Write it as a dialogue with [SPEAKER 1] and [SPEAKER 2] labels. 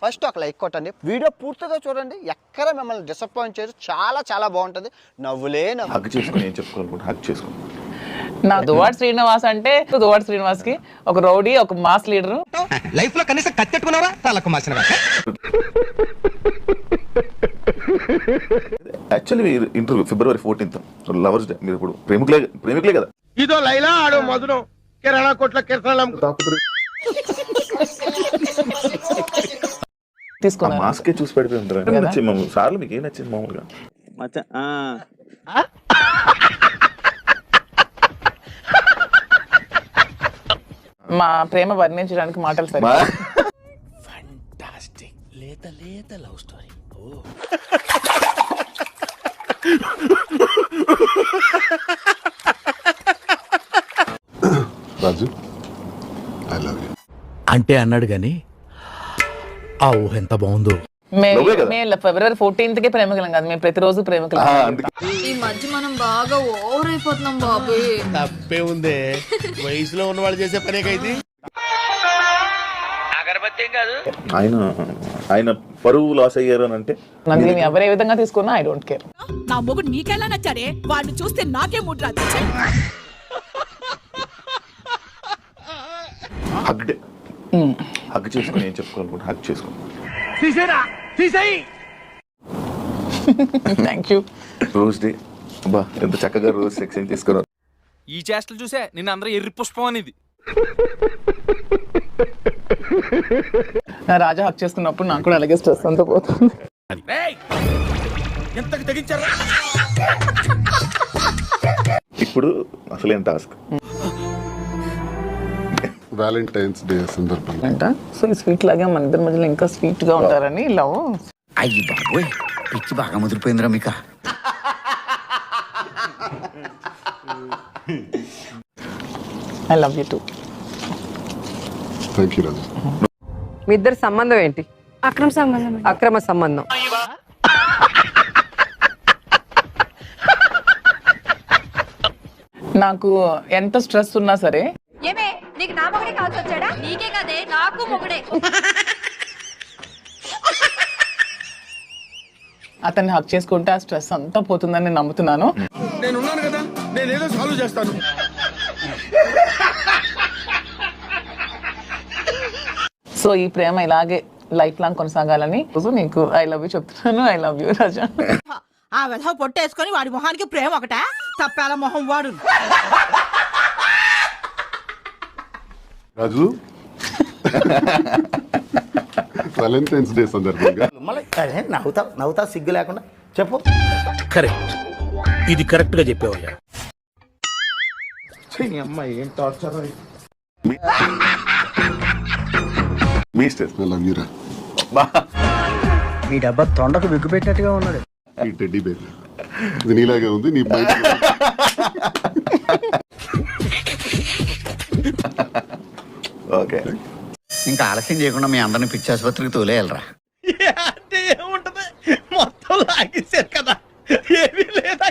[SPEAKER 1] First ఒక like కొట్టండి, video పూర్తిగా చూడండి, ఎక్కడ మిమ్మల్ని డిసప్పాయింట్ చేయరు. చాలా చాలా బాగుంటుంది. నవ్వులే
[SPEAKER 2] హగ్ చేసుకుని ఏం చెప్పుకోవాలనుకుంటే హగ్ చేసుకోండి.
[SPEAKER 3] నా దువ్వాడ శ్రీనివాస్ అంటే దువ్వాడ శ్రీనివాస్ కి ఒక రౌడీ, ఒక మాస్ లీడర్.
[SPEAKER 4] లైఫ్ లో కనీసం కత్తెట్టుకున్నారా తలకు మాసిన
[SPEAKER 2] actually interview February 14th lovers day. మీరు ఇప్పుడు ప్రేమికులే కదా.
[SPEAKER 4] ఇదో లైలా ఆడో మధురం కిరాణా కొట్ల కిరసనం
[SPEAKER 3] తీసుకున్నాను.
[SPEAKER 2] మాస్కే చూసి పెడిపోయి ఉంటారు. నచ్చింది సార్లు మీకు ఏం నచ్చింది మామూలుగా?
[SPEAKER 3] మా ప్రేమ వర్ణించడానికి మాటలు సరే.
[SPEAKER 5] ఫ్యాంటాస్టిక్ లేత లేత love story.
[SPEAKER 6] Raju I love you
[SPEAKER 5] అంటే అన్నాడు గాని ఆ ఊహ ఎంత బాగుందో.
[SPEAKER 3] మేము February 14th కే ప్రేమికులం కాదు, మేము ప్రతిరోజు ప్రేమికులం.
[SPEAKER 7] ఈ మధ్య మనం బాగా ఓవర్ అయిపోతున్నాం బాబు.
[SPEAKER 5] తప్పే ఉందే, వయసులో ఉన్న వాళ్ళు చేసే పనే కైతే.
[SPEAKER 2] ఆయన పరువు లాస్ అయ్యారు అని అంటే
[SPEAKER 3] నన్ను ఎవరు ఏ విధంగా తీసుకున్నా ఐ డోంట్ కేర్.
[SPEAKER 8] నా మొగుడు నీకెలా నచ్చాడే, వాడిని చూస్తే నాకే మూడ్ రాదు.
[SPEAKER 2] హగ్ చేసుకుని ఏం చెప్పుకోవాలనుకుంటే హగ్ చేసుకోండి.
[SPEAKER 3] Thank you.
[SPEAKER 2] రోజ్ డే అబ్బా ఎంత చక్కగా రోజ్ ఎక్స్చేంజ్ తీసుకున్నారు.
[SPEAKER 9] ఈ చేష్టలు చూసే నిన్న అందరూ ఎర్రి పుష్పం అనేది.
[SPEAKER 3] నా రాజా హక్ చేసుకున్నప్పుడు నాకు కూడా అలాగే స్ట్రెస్ అంతా పోతుంది.
[SPEAKER 2] ఇప్పుడు అసలేం టాస్క్
[SPEAKER 6] వ్యాలంటైన్స్ డే సందర్భంగా
[SPEAKER 3] అంట. సో ఈ స్వీట్ లాగే మన ఇద్దరి మధ్యలో ఇంకా స్వీట్ గా ఉంటారని లవ్.
[SPEAKER 5] అయ్యి బాబోయ్, పిచ్చి బాగా ముదిరిపోయిందిరా మీక.
[SPEAKER 3] I love you too.
[SPEAKER 6] Thank you Raju.
[SPEAKER 10] మీ ఇద్దరి సంబంధం ఏంటి?
[SPEAKER 7] అక్రమ సంబంధం.
[SPEAKER 10] అక్రమ సంబంధం.
[SPEAKER 3] నాకు ఎంత స్ట్రెస్ ఉన్నా సరే,
[SPEAKER 7] ఏమే నీకు నా మొగుడే కాల్సి వచ్చాడా? నీకే కదే, నాకు మొగుడే.
[SPEAKER 3] అతన్ని హక్ చేసుకుంటే ఆ స్ట్రెస్ అంతా పోతుందని నేను నమ్ముతున్నాను.
[SPEAKER 4] నేను ఉన్నాను కదా, నేనేదో సాల్వ్ చేస్తాను.
[SPEAKER 3] సో ఈ ప్రేమ ఇలాగే లైఫ్ లాంగ్ కొనసాగాలని నీకు ఐ లవ్ యూ చెప్తున్నాను. ఐ లవ్ యూ రాజా.
[SPEAKER 8] ఆ విధవ పొట్టేసుకొని వాడి మొహానికి ప్రేమ ఒకట, తప్పాల మొహం వాడు.
[SPEAKER 6] రాజు వ్యాలంటైన్స్ డే సందర్భంగా
[SPEAKER 5] నవ్వుతా సిగ్గు లేకుండా చెప్పు. కరెక్ట్, ఇది కరెక్ట్ గా చెప్పేవయ్యా.
[SPEAKER 4] అమ్మాయి ఏం torture.
[SPEAKER 2] Me stage
[SPEAKER 6] I love you రా.
[SPEAKER 5] మీ డబ్బా తొండకు విగ్గు పెట్టినట్టుగా ఉన్నాడు.
[SPEAKER 6] ఈ టెడ్డీ బేబీ ఇది నీలాగే ఉంది. నీ
[SPEAKER 2] ఓకే,
[SPEAKER 5] ఇంకా ఆలస్యం చేయకుండా మీ అందరిని పిచ్చి ఆసుపత్రికి తోలేయాలరా.
[SPEAKER 4] అంటే ఏముంటది, మొత్తం లాగేశారు కదా, ఏమీ లేదా.